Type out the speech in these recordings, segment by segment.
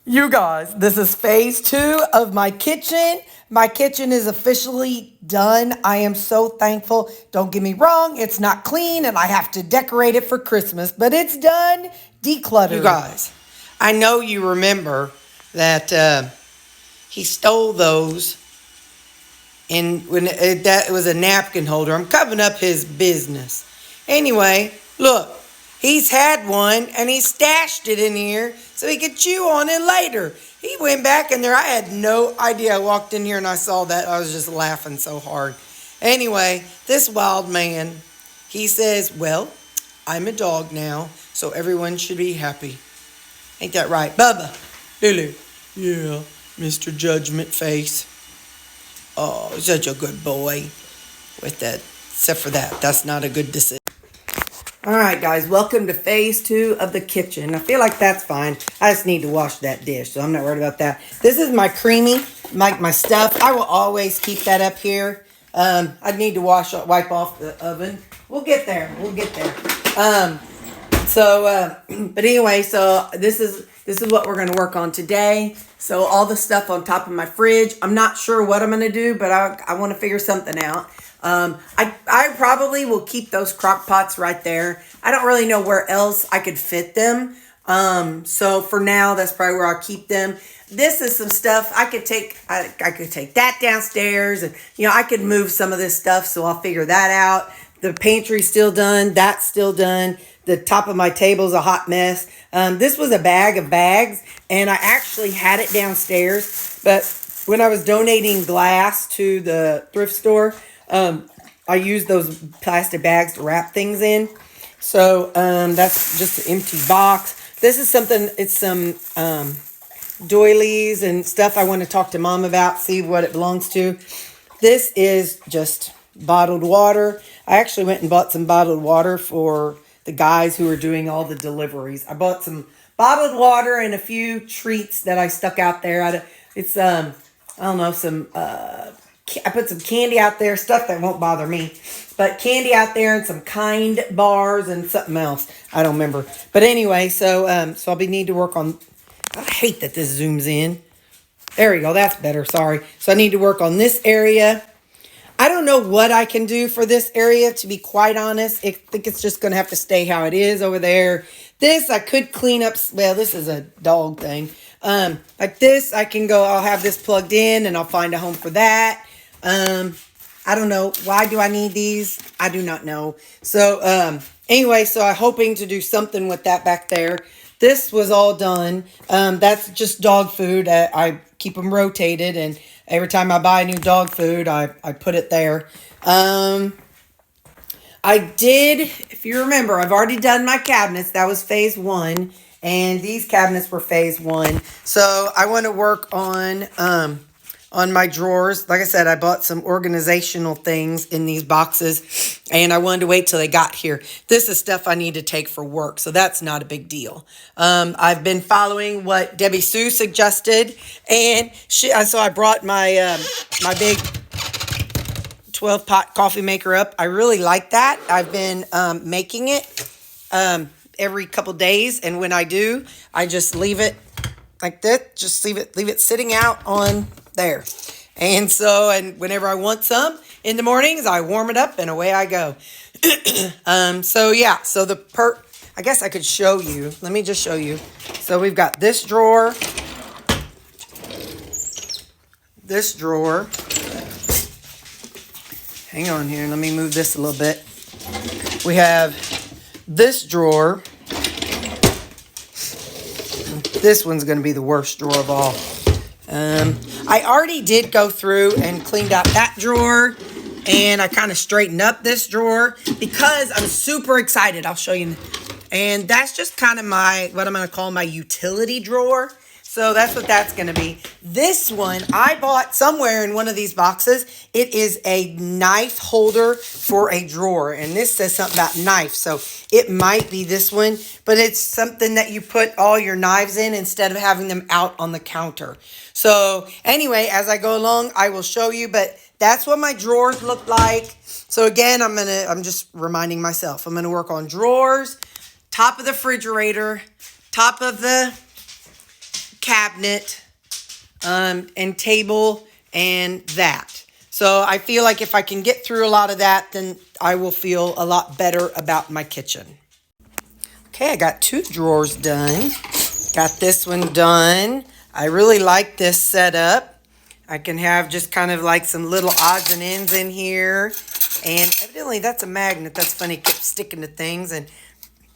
You guys, this is phase 2 of my kitchen. My kitchen is officially done. I am so thankful. Don't get me wrong, it's not clean and I have to decorate it for Christmas, but it's done. Decluttering. You guys, I know you remember that he stole those and when that was a napkin holder. I'm covering up his business. Anyway, look, he's had one and he stashed it in here so he could chew on it later. He went back in there. I had no idea. I walked in here and I saw that. I was just laughing so hard. Anyway, this wild man, he says, well, I'm a dog now, so everyone should be happy. Ain't that right, Bubba? Lulu? Yeah, Mr. Judgment Face. Oh, such a good boy with that. Except for that, that's not a good decision. All right, guys, welcome to phase 2 of the kitchen. I feel like that's fine. I just need to wash that dish, so I'm not worried about that. This is my creamy, my stuff. I will always keep that up here. I need to wipe off the oven. We'll get there. We'll get there. But anyway, so this is what we're going to work on today. So all the stuff on top of my fridge. I'm not sure what I'm going to do, but I want to figure something out. I probably will keep those crock pots right there. I don't really know where else I could fit them. So for now, that's probably where I'll keep them. This is some stuff I could take. I could take that downstairs, and I could move some of this stuff. So I'll figure that out. The pantry's still done. That's still done. The top of my table's a hot mess. This was a bag of bags, and I actually had it downstairs. But when I was donating glass to the thrift store, I used those plastic bags to wrap things in. So that's just an empty box. This is something, it's some doilies and stuff I want to talk to Mom about, see what it belongs to. This is just bottled water. I actually went and bought some bottled water for the guys who are doing all the deliveries. I bought some bottled water and a few treats that I stuck out there. It's, I don't know, I put some candy out there, stuff that won't bother me. But candy out there and some Kind bars and something else. I don't remember. But anyway, so I'll need to work on... I hate that this zooms in. There we go. That's better. Sorry. So I need to work on this area. I don't know what I can do for this area, to be quite honest. I think it's just going to have to stay how it is over there. This, I could clean up... Well, this is a dog thing. Like this, I can go... I'll have this plugged in and I'll find a home for that. I don't know. Why do I need these? I do not know. So, anyway, so I'm hoping to do something with that back there. This was all done. That's just dog food. I keep them rotated, and every time I buy new dog food, I put it there. I did, if you remember, I've already done my cabinets. That was phase 1, and these cabinets were phase 1. So I want to work on my drawers. Like I said, I bought some organizational things in these boxes, and I wanted to wait till they got here. This is stuff I need to take for work, so that's not a big deal. I've been following what Debbie Sue suggested, and so I brought my my big 12-pot coffee maker up. I really like that. I've been making it every couple days, and when I do, I just leave it like that. Just leave it sitting out on there. And so, and whenever I want some in the mornings, I warm it up and away I go. So yeah, so I guess I could show you. Let me just show you. So we've got this drawer. This drawer. Hang on here. Let me move this a little bit. We have this drawer. This one's going to be the worst drawer of all. I already did go through and cleaned out that drawer, and I kind of straightened up this drawer because I'm super excited. I'll show you. And that's just kind of what I'm going to call my utility drawer. So that's what that's going to be. This one I bought somewhere in one of these boxes. It is a knife holder for a drawer. And this says something about knife. So it might be this one. But it's something that you put all your knives in instead of having them out on the counter. So anyway, as I go along, I will show you. But that's what my drawers look like. So again, I'm just reminding myself. I'm going to work on drawers, top of the refrigerator, top of the cabinet. cabinet and table and that. So I feel like if I can get through a lot of that, then I will feel a lot better about my kitchen. Okay, I got 2 drawers done. Got this one done. I really like this setup. I can have just kind of like some little odds and ends in here. And evidently that's a magnet. That's funny, it kept sticking to things. And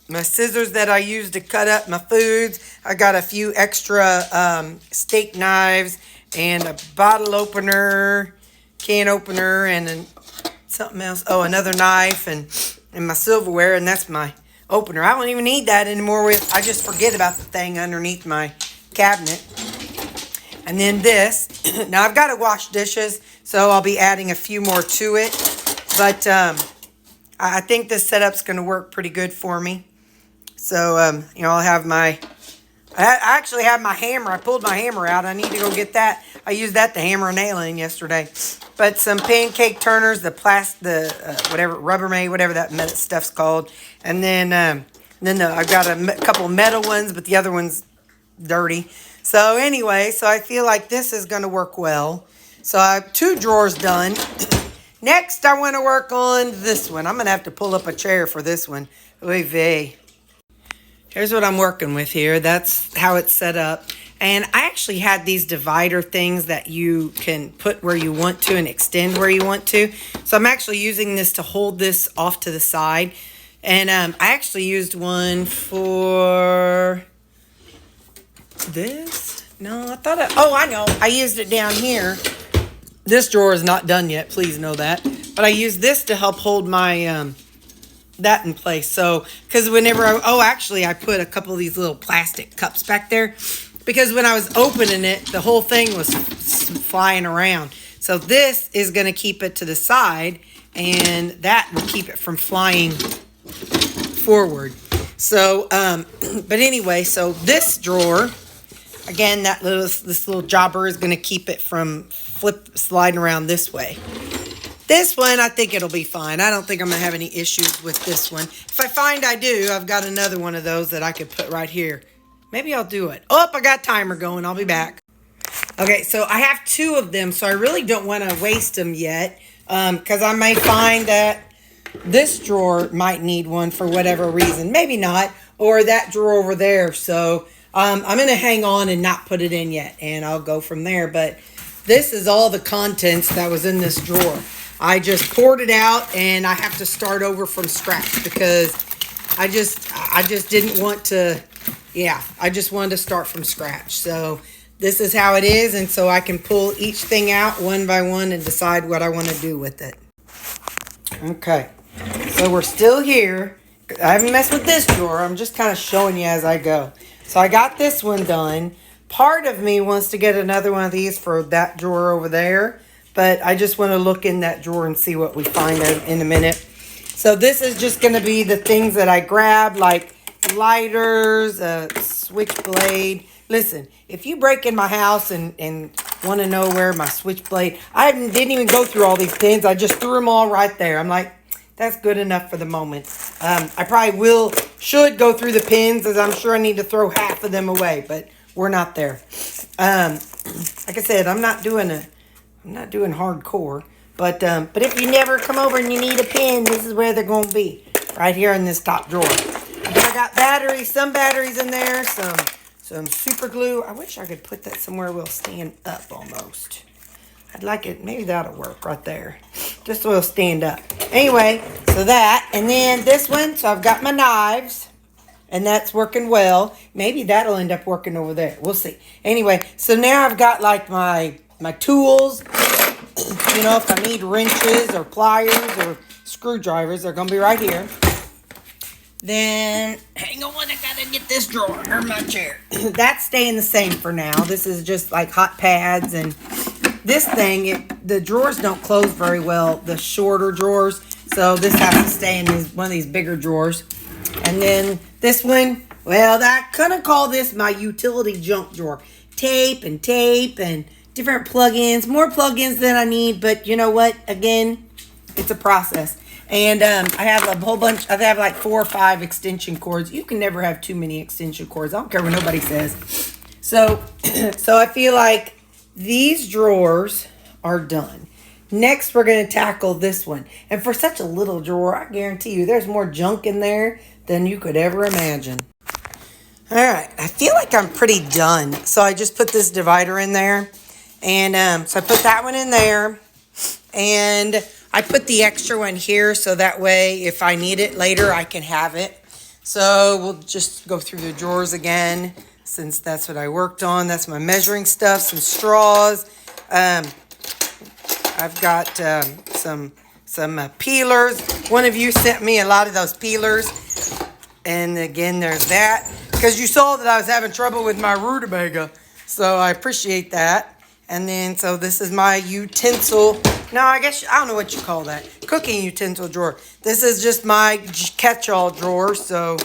my scissors that I use to cut up my foods. I got a few extra steak knives and a bottle opener, can opener, and then something else. Oh, another knife and my silverware, and that's my opener. I don't even need that anymore. I just forget about the thing underneath my cabinet. And then this. Now I've got to wash dishes, so I'll be adding a few more to it. But I think this setup's going to work pretty good for me. So, I'll have I actually have my hammer. I pulled my hammer out. I need to go get that. I used that to hammer a nail in yesterday. But some pancake turners, the whatever, Rubbermaid, whatever that stuff's called. And then I've got a couple metal ones, but the other one's dirty. So anyway, so I feel like this is going to work well. So I have 2 drawers done. Next, I want to work on this one. I'm going to have to pull up a chair for this one. Oy vey. Here's what I'm working with here. That's how it's set up. And I actually had these divider things that you can put where you want to and extend where you want to. So I'm actually using this to hold this off to the side. And I actually used one for this. No, I know. I used it down here. This drawer is not done yet. Please know that. But I used this to help hold my that in place. So, because whenever I put a couple of these little plastic cups back there, because when I was opening it, the whole thing was flying around. So this is going to keep it to the side, and that will keep it from flying forward. So, but anyway, so this drawer, again, this little jobber is going to keep it from sliding around this way. This one, I think it'll be fine. I don't think I'm going to have any issues with this one. If I find I do, I've got another one of those that I could put right here. Maybe I'll do it. Oh, I got timer going. I'll be back. Okay, so I have 2 of them, so I really don't want to waste them yet, because I may find that this drawer might need one for whatever reason. Maybe not, or that drawer over there. So I'm going to hang on and not put it in yet, and I'll go from there. But this is all the contents that was in this drawer. I just poured it out, and I have to start over from scratch because I just didn't want to, I just wanted to start from scratch. So this is how it is, and so I can pull each thing out one by one and decide what I want to do with it. Okay, so we're still here. I haven't messed with this drawer. I'm just kind of showing you as I go. So I got this one done. Part of me wants to get another one of these for that drawer over there, but I just want to look in that drawer and see what we find in a minute. So this is just going to be the things that I grabbed, like lighters, a switchblade. Listen, if you break in my house and want to know where my switchblade, didn't even go through all these pins. I just threw them all right there. I'm like, that's good enough for the moment. I probably should go through the pins, as I'm sure I need to throw half of them away, but we're not there. Like I said, I'm not doing hardcore, but if you never come over and you need a pin, this is where they're going to be, right here in this top drawer. But I got batteries, some batteries in there, some super glue. I wish I could put that somewhere we'll stand up almost. I'd like it, maybe that'll work right there. Just so it'll stand up. Anyway, so that, and then this one, so I've got my knives, and that's working well. Maybe that'll end up working over there. We'll see. Anyway, so now I've got like my tools. If I need wrenches or pliers or screwdrivers, they're going to be right here. Then, hang on, I got to get this drawer under my chair. That's staying the same for now. This is just like hot pads, and this thing, the drawers don't close very well, the shorter drawers. So this has to stay in one of these bigger drawers. And then this one, well, I kind of call this my utility junk drawer. Tape and different plugins, more plugins than I need, but you know what? Again, it's a process. And I have a whole bunch, I have like 4 or 5 extension cords. You can never have too many extension cords. I don't care what nobody says. So, so I feel like these drawers are done. Next, we're going to tackle this one. And for such a little drawer, I guarantee you there's more junk in there than you could ever imagine. All right, I feel like I'm pretty done. So I just put this divider in there. And so I put that one in there. And I put the extra one here so that way if I need it later, I can have it. So we'll just go through the drawers again since that's what I worked on. That's my measuring stuff, some straws. I've got some peelers. One of you sent me a lot of those peelers. And again, there's that. Because you saw that I was having trouble with my rutabaga. So I appreciate that. And then, so this is my utensil. No, I guess, I don't know what you call that. Cooking utensil drawer. This is just my catch-all drawer. So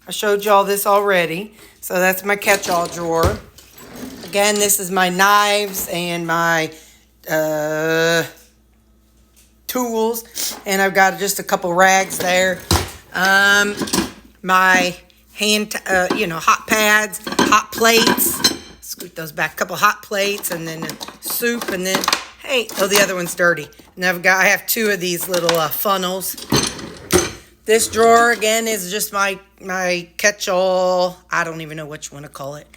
I showed you all this already. So that's my catch-all drawer. Again, this is my knives and my tools. And I've got just a couple rags there. My hand, hot pads, hot plates. Scoot those back. A couple hot plates and then soup and then, hey, oh, the other one's dirty. And I have two of these little funnels. This drawer, again, is just my catch-all. I don't even know what you want to call it.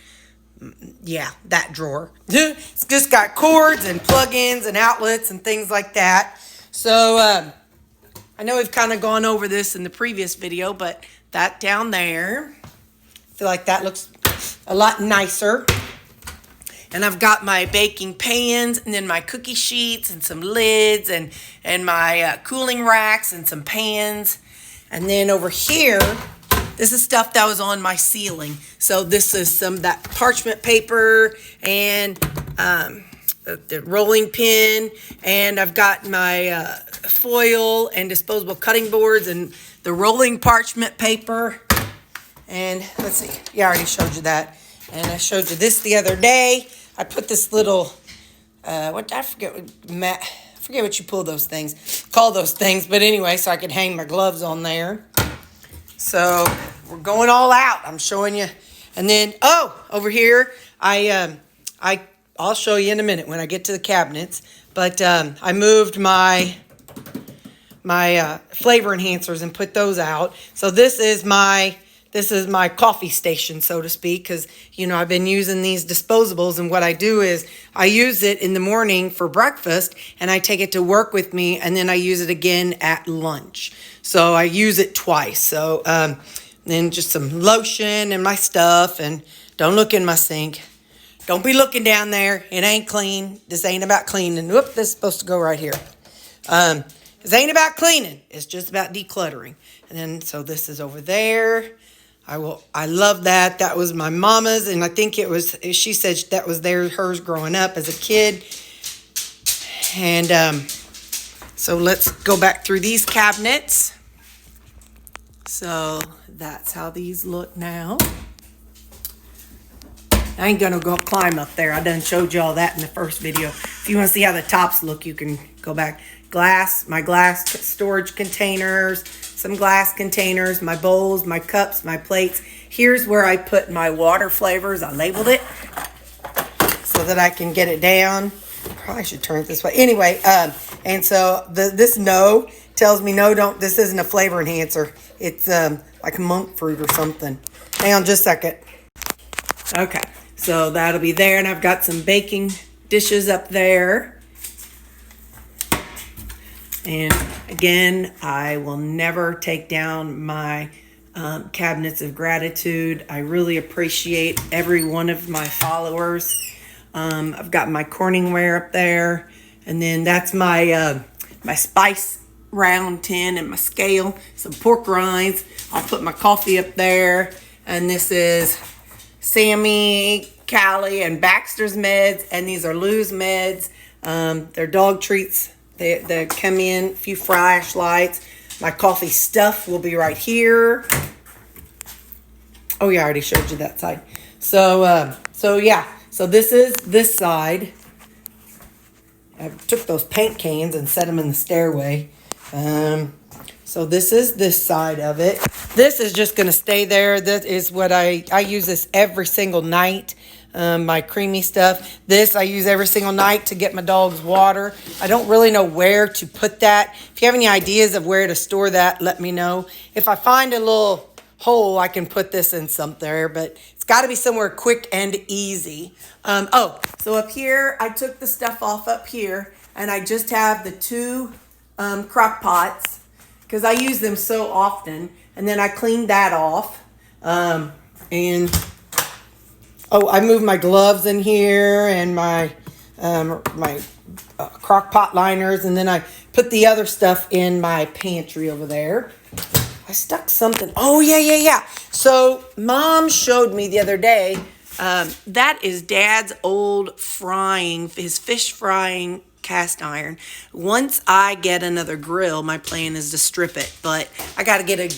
Yeah, that drawer. It's just got cords and plug-ins and outlets and things like that. So, I know we've kind of gone over this in the previous video, but that down there, I feel like that looks a lot nicer. And I've got my baking pans and then my cookie sheets and some lids and my cooling racks and some pans. And then over here, this is stuff that was on my ceiling. So this is that parchment paper and the rolling pin. And I've got my foil and disposable cutting boards and the rolling parchment paper. And let's see, yeah, I already showed you that. And I showed you this the other day. I put this little, I forget what you call those things. But anyway, so I could hang my gloves on there. So we're going all out. I'm showing you. And then, over here, I'll show you in a minute when I get to the cabinets. But I moved my flavor enhancers and put those out. So this is my coffee station, so to speak, because, I've been using these disposables, and what I do is I use it in the morning for breakfast, and I take it to work with me, and then I use it again at lunch. So I use it twice. So then just some lotion and my stuff, and don't look in my sink. Don't be looking down there. It ain't clean. This ain't about cleaning. Whoop, this is supposed to go right here. This ain't about cleaning. It's just about decluttering. And then, so this is over there. I love that. That was my mama's, and I think she said that was hers growing up as a kid. And so let's go back through these cabinets. So that's how these look now. I ain't gonna go climb up there. I done showed you all that in the first video. If you want to see how the tops look, you can go back. My glass storage containers, some glass containers, my bowls, my cups, my plates. Here's where I put my water flavors. I labeled it so that I can get it down. Probably should turn it this way. Anyway, and so this no tells me no, this isn't a flavor enhancer. It's like monk fruit or something. Hang on just a second. Okay, so that'll be there, and I've got some baking dishes up there. And again, I will never take down my cabinets of gratitude. I really appreciate every one of my followers. I've got my Corningware up there, and then that's my my spice round tin and my scale, some pork rinds. I'll put my coffee up there, and this is Sammy, Callie, and Baxter's meds, and these are Lou's meds. They're dog treats. They come in, a few flashlights. My coffee stuff will be right here. Oh yeah, I already showed you that side. So yeah. So this is this side. I took those paint cans and set them in the stairway. So this is this side of it. This is just going to stay there. That is what I use this every single night. my creamy stuff. This I use every single night to get my dog's water. I don't really know where to put that. If you have any ideas of where to store that, let me know. If I find a little hole, I can put this in somewhere, but it's got to be somewhere quick and easy. So up here, I took the stuff off up here, and I just have the two crock pots because I use them so often. And then I cleaned that off. I moved my gloves in here and my crock pot liners, and then I put the other stuff in my pantry over there. I stuck something. Oh, yeah. So Mom showed me the other day, that is Dad's old his fish frying cast iron. Once I get another grill, my plan is to strip it, but I got to get a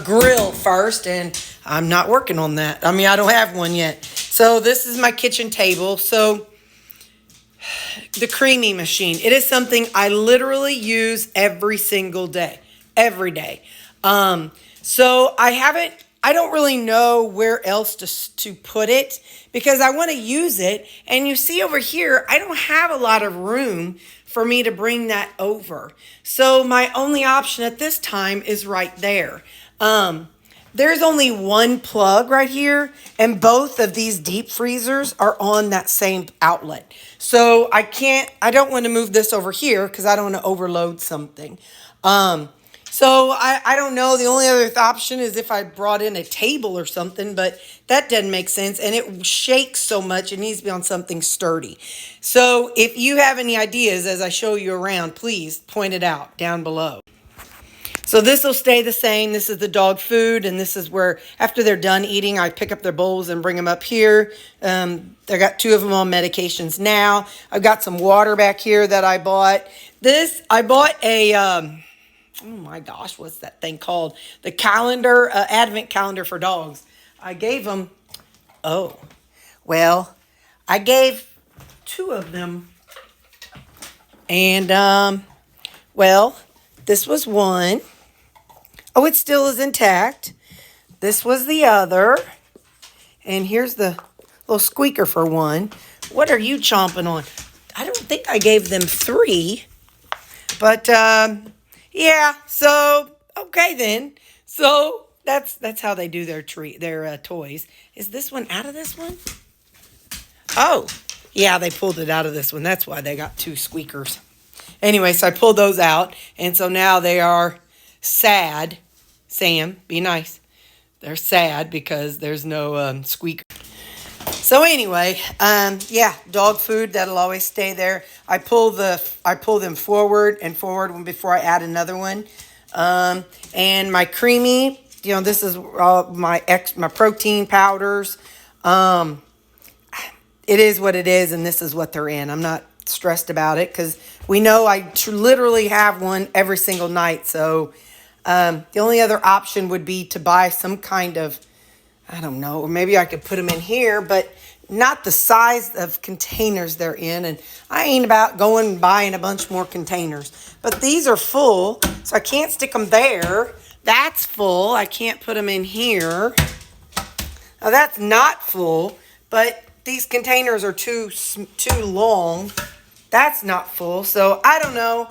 grill first, and I'm not working on that. I mean, I don't have one yet. So this is my kitchen table. So the creamy machine, it is something I literally use every single day, every day. So I don't really know where else to put it because I want to use it. And you see over here, I don't have a lot of room for me to bring that over. So my only option at this time is right there. There's only one plug right here, and both of these deep freezers are on that same outlet. So I don't want to move this over here because I don't want to overload something. So I don't know. The only other option is if I brought in a table or something, but that doesn't make sense. And it shakes so much. It needs to be on something sturdy. So if you have any ideas as I show you around, please point it out down below. So this will stay the same. This is the dog food, and this is where after they're done eating, I pick up their bowls and bring them up here. I got 2 of them on medications now. I've got some water back here that I bought. I bought a, oh my gosh, what's that thing called? The calendar, advent calendar for dogs. I gave them, I gave 2 of them. And, this was one. Oh, it still is intact. This was the other. And here's the little squeaker for one. What are you chomping on? I don't think I gave them 3. But, yeah, so, okay then. So, that's how they do their toys. Is this one out of this one? Oh, yeah, they pulled it out of this one. That's why they got 2 squeakers. Anyway, so I pulled those out, and so now they are sad. Sam, be nice. They're sad because there's no squeaker. So anyway, dog food, that'll always stay there. I pull them forward and forward before I add another one. And my creamy, this is my protein powders. It is what it is, and this is what they're in. I'm not stressed about it because we know I literally have one every single night. So the only other option would be to buy some kind of, I don't know, or maybe I could put them in here, but not the size of containers they're in. And I ain't about going and buying a bunch more containers. But these are full, so I can't stick them there. That's full. I can't put them in here. Now that's not full, but these containers are too long. That's not full. So I don't know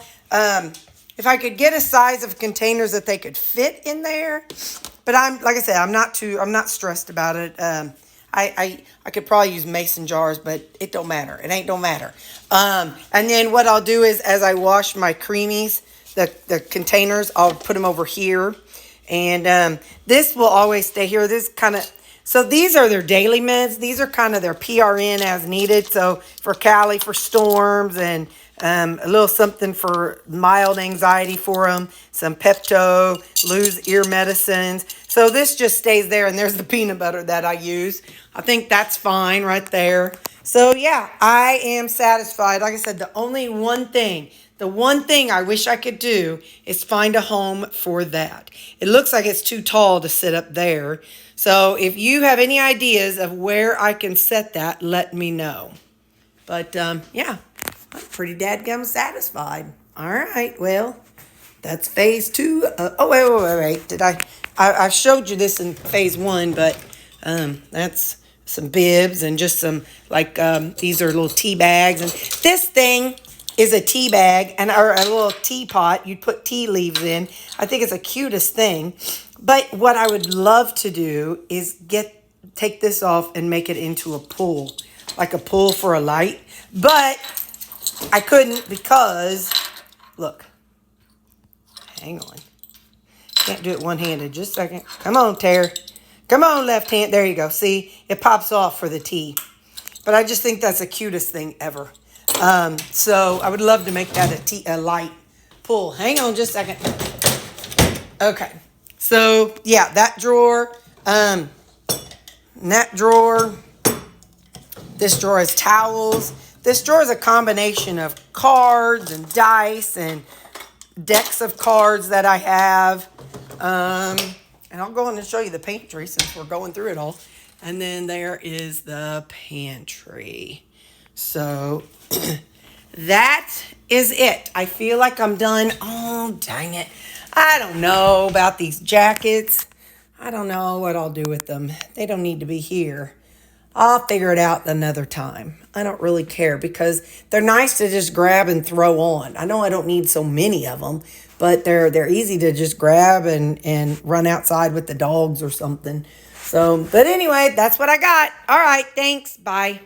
if I could get a size of containers that they could fit in there. But like I said, I'm not stressed about it. I could probably use mason jars, but it don't matter. It don't matter. And then what I'll do is as I wash my creamies, the containers, I'll put them over here. And this will always stay here. So these are their daily meds. These are kind of their PRN as needed. So for Callie, for storms, and a little something for mild anxiety for them. Some Pepto, lose ear medicines. So this just stays there. And there's the peanut butter that I use. I think that's fine right there. So yeah, I am satisfied. Like I said, the one thing I wish I could do is find a home for that. It looks like it's too tall to sit up there. So if you have any ideas of where I can set that, let me know. But yeah, I'm pretty dadgum satisfied. All right, well, that's phase 2. Wait. I showed you this in phase 1, but that's some bibs and just some, like, these are little tea bags. And this thing is a tea bag or a little teapot. You'd put tea leaves in. I think it's the cutest thing. But what I would love to do is take this off and make it into a pool, like a pool for a light. But I couldn't because, look, hang on. Can't do it one-handed. Just a second. Come on, Tara. Come on, left hand. There you go. See, it pops off for the tea. But I just think that's the cutest thing ever. So I would love to make that a light pull. Hang on just a second. Okay. So, yeah, that drawer, and that drawer. This drawer is towels. This drawer is a combination of cards and dice and decks of cards that I have. And I'll go in and show you the pantry since we're going through it all. And then there is the pantry. So that is it. I feel like I'm done. Oh, dang it. I don't know about these jackets. I don't know what I'll do with them. They don't need to be here. I'll figure it out another time. I don't really care because they're nice to just grab and throw on. I know I don't need so many of them, but they're easy to just grab and run outside with the dogs or something. So, but anyway, that's what I got. All right, thanks. Bye.